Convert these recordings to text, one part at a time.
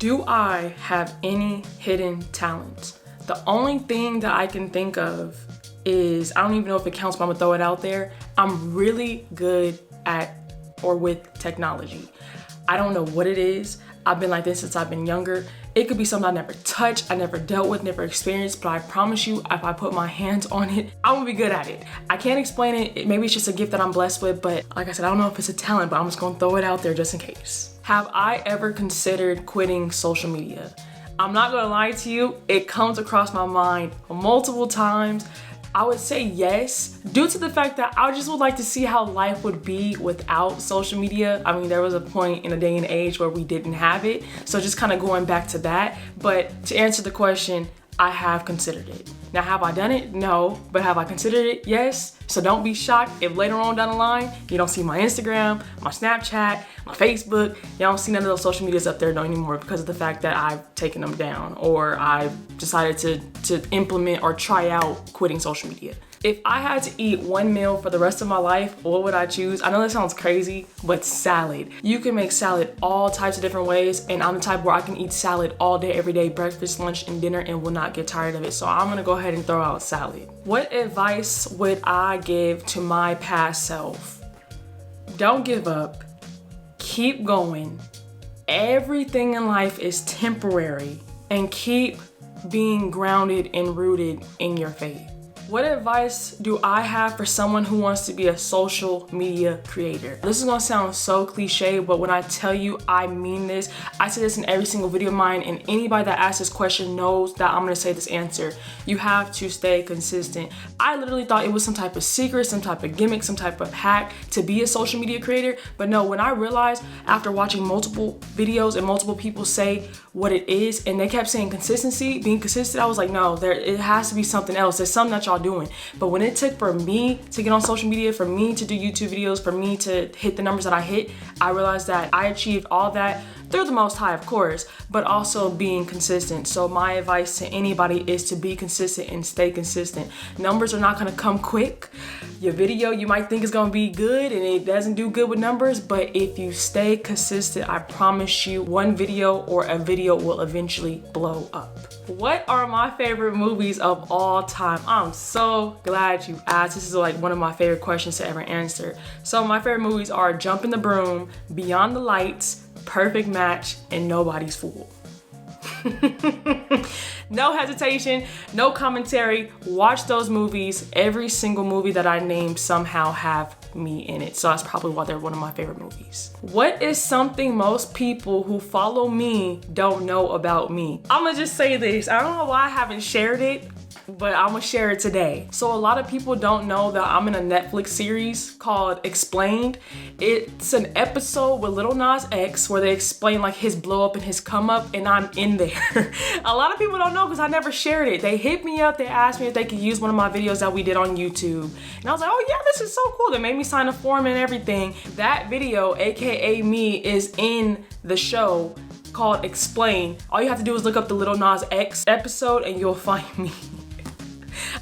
Do I have any hidden talents? The only thing that I can think of is, I don't even know if it counts, but I'm gonna throw it out there. I'm really good at or with technology. I don't know what it is. I've been like this since I've been younger. It could be something I never touched, I never dealt with, never experienced, but I promise you, if I put my hands on it, I'm gonna be good at it. I can't explain it. Maybe it's just a gift that I'm blessed with, but like I said, I don't know if it's a talent, but I'm just gonna throw it out there just in case. Have I ever considered quitting social media? I'm not gonna lie to you, it comes across my mind multiple times. I would say yes, due to the fact that I just would like to see how life would be without social media. I mean, there was a point in a day and age where we didn't have it. So just kind of going back to that. But to answer the question, I have considered it. Now, have I done it? No. But have I considered it? Yes. So don't be shocked if later on down the line, you don't see my Instagram, my Snapchat, my Facebook. You don't see none of those social medias up there anymore because of the fact that I've taken them down or I've decided to implement or try out quitting social media. If I had to eat one meal for the rest of my life, what would I choose? I know that sounds crazy, but salad. You can make salad all types of different ways, and I'm the type where I can eat salad all day, every day, breakfast, lunch, and dinner, and will not get tired of it. So I'm gonna go ahead and throw out salad. What advice would I give to my past self? Don't give up. Keep going. Everything in life is temporary, and keep being grounded and rooted in your faith. What advice do I have for someone who wants to be a social media creator? This is gonna sound so cliche, but when I tell you I mean this, I say this in every single video of mine, and anybody that asks this question knows that I'm gonna say this answer. You have to stay consistent. I literally thought it was some type of secret, some type of gimmick, some type of hack to be a social media creator, but no, when I realized after watching multiple videos and multiple people say what it is, and they kept saying consistency, being consistent, I was like, no, it has to be something else. There's something that y'all doing. But when it took for me to get on social media, for me to do YouTube videos, for me to hit the numbers that I hit, I realized that I achieved all that through the Most High, of course, but also being consistent. So my advice to anybody is to be consistent and stay consistent. Numbers are not gonna come quick. Your video, you might think is gonna be good and it doesn't do good with numbers, but if you stay consistent, I promise you one video or a video will eventually blow up. What are my favorite movies of all time? I'm so glad you asked. This is like one of my favorite questions to ever answer. So my favorite movies are Jump in the Broom, Beyond the Lights, Perfect Match, and Nobody's Fool. No hesitation, no commentary. Watch those movies. Every single movie that I named somehow have me in it. So that's probably why they're one of my favorite movies. What is something most people who follow me don't know about me? I'm gonna just say this. I don't know why I haven't shared it, but I'm gonna share it today. So a lot of people don't know that I'm in a Netflix series called Explained. It's an episode with Lil Nas X where they explain like his blow up and his come up, and I'm in there. A lot of people don't know because I never shared it. They hit me up, they asked me if they could use one of my videos that we did on YouTube. And I was like, oh yeah, this is so cool. They made me sign a form and everything. That video, AKA me, is in the show called Explain. All you have to do is look up the Lil Nas X episode and you'll find me.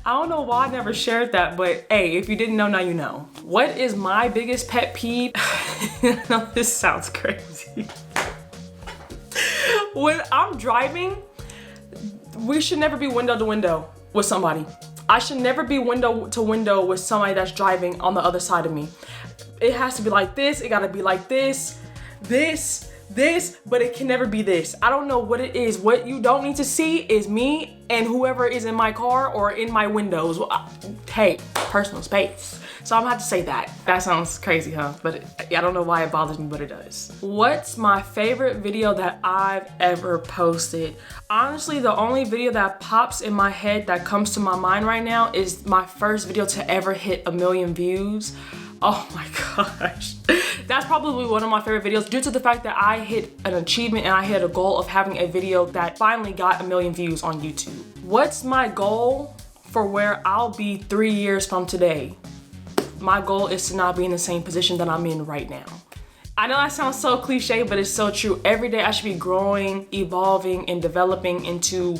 I don't know why I never shared that, but hey, if you didn't know, now you know. What is my biggest pet peeve? No, this sounds crazy. When I'm driving, we should never be window to window with somebody. I should never be window to window with somebody that's driving on the other side of me. It has to be like this, it gotta be like this, but it can never be this. I don't know what it is. What you don't need to see is me and whoever is in my car or in my windows. Hey, personal space. So I'm gonna have to say that. That sounds crazy, huh? But I don't know why it bothers me, but it does. What's my favorite video that I've ever posted? Honestly, the only video that pops in my head that comes to my mind right now is my first video to ever hit 1 million views. Oh my gosh. That's probably one of my favorite videos due to the fact that I hit an achievement and I hit a goal of having a video that finally got 1 million views on YouTube. What's my goal for where I'll be 3 years from today? My goal is to not be in the same position that I'm in right now. I know that sounds so cliche, but it's so true. Every day I should be growing, evolving, and developing into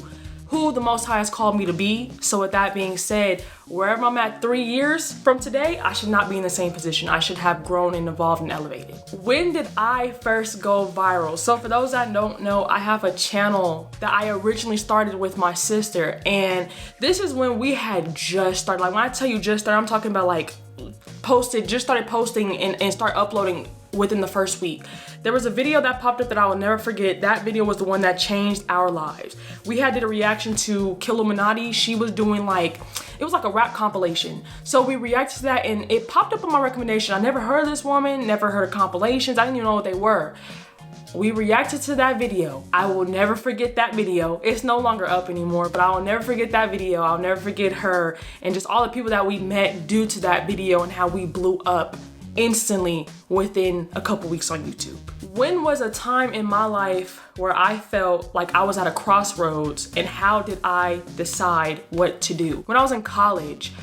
who the Most High has called me to be. So with that being said, wherever I'm at 3 years from today, I should not be in the same position. I should have grown and evolved and elevated. When did I first go viral? So for those that don't know, I have a channel that I originally started with my sister, and this is when we had just started. Like when I tell you just started, I'm talking about like just started posting and start uploading within the first week. There was a video that popped up that I will never forget. That video was the one that changed our lives. We did a reaction to Killuminati. She was doing it was like a rap compilation. So we reacted to that and it popped up on my recommendation. I never heard of this woman, never heard of compilations. I didn't even know what they were. We reacted to that video. I will never forget that video. It's no longer up anymore, but I will never forget that video. I'll never forget her and just all the people that we met due to that video and how we blew up instantly within a couple weeks on YouTube. When was a time in my life where I felt like I was at a crossroads, and how did I decide what to do? When I was in college.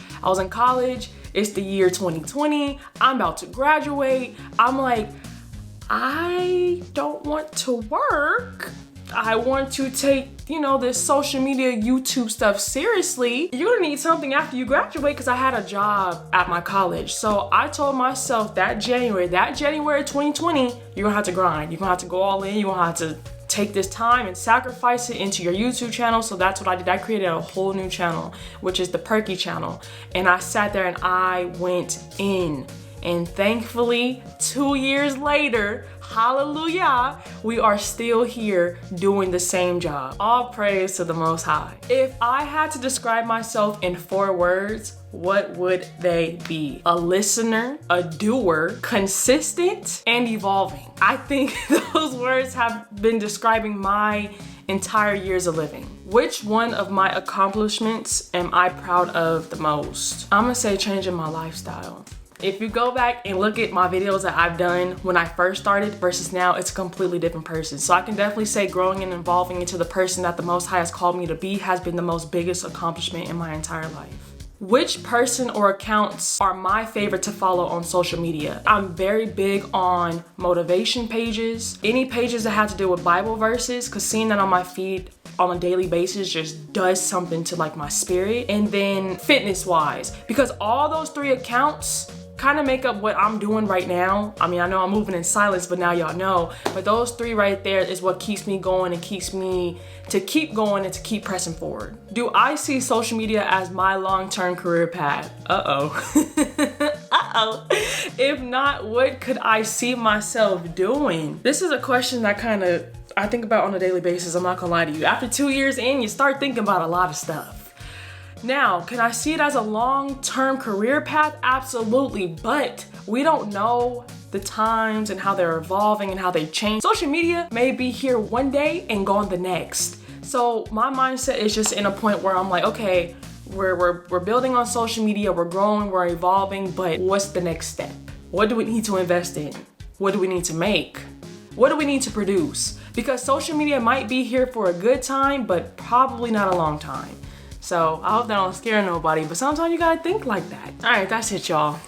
It's the year 2020. I'm about to graduate. I'm like, I don't want to work. I want to take, this social media, YouTube stuff seriously. You're gonna need something after you graduate, because I had a job at my college. So I told myself that January 2020, you're gonna have to grind. You're gonna have to go all in. You're gonna have to take this time and sacrifice it into your YouTube channel. So that's what I did. I created a whole new channel, which is the Perky channel. And I sat there and I went in. And thankfully, 2 years later, hallelujah, we are still here doing the same job. All praise to the Most High. If I had to describe myself in 4 words, what would they be? A listener, a doer, consistent, and evolving. I think those words have been describing my entire years of living. Which one of my accomplishments am I proud of the most? I'm gonna say changing my lifestyle. If you go back and look at my videos that I've done when I first started versus now, it's a completely different person. So I can definitely say growing and evolving into the person that the Most High has called me to be has been the most biggest accomplishment in my entire life. Which person or accounts are my favorite to follow on social media? I'm very big on motivation pages, any pages that have to do with Bible verses, because seeing that on my feed on a daily basis just does something to my spirit. And then fitness wise, because all those 3 accounts kind of make up what I'm doing right now. I mean, I know I'm moving in silence, but now y'all know. But those 3 right there is what keeps me going and keeps me to keep going and to keep pressing forward. Do I see social media as my long-term career path? Uh-oh. If not, what could I see myself doing? This is a question that I think about on a daily basis. I'm not gonna lie to you. After 2 years in, you start thinking about a lot of stuff. Now, can I see it as a long-term career path? Absolutely, but we don't know the times and how they're evolving and how they change. Social media may be here one day and gone the next. So my mindset is just in a point where I'm like, okay, we're building on social media, we're growing, we're evolving, but what's the next step? What do we need to invest in? What do we need to make? What do we need to produce? Because social media might be here for a good time, but probably not a long time. So I hope that don't scare nobody, but sometimes you gotta think like that. All right, that's it, y'all.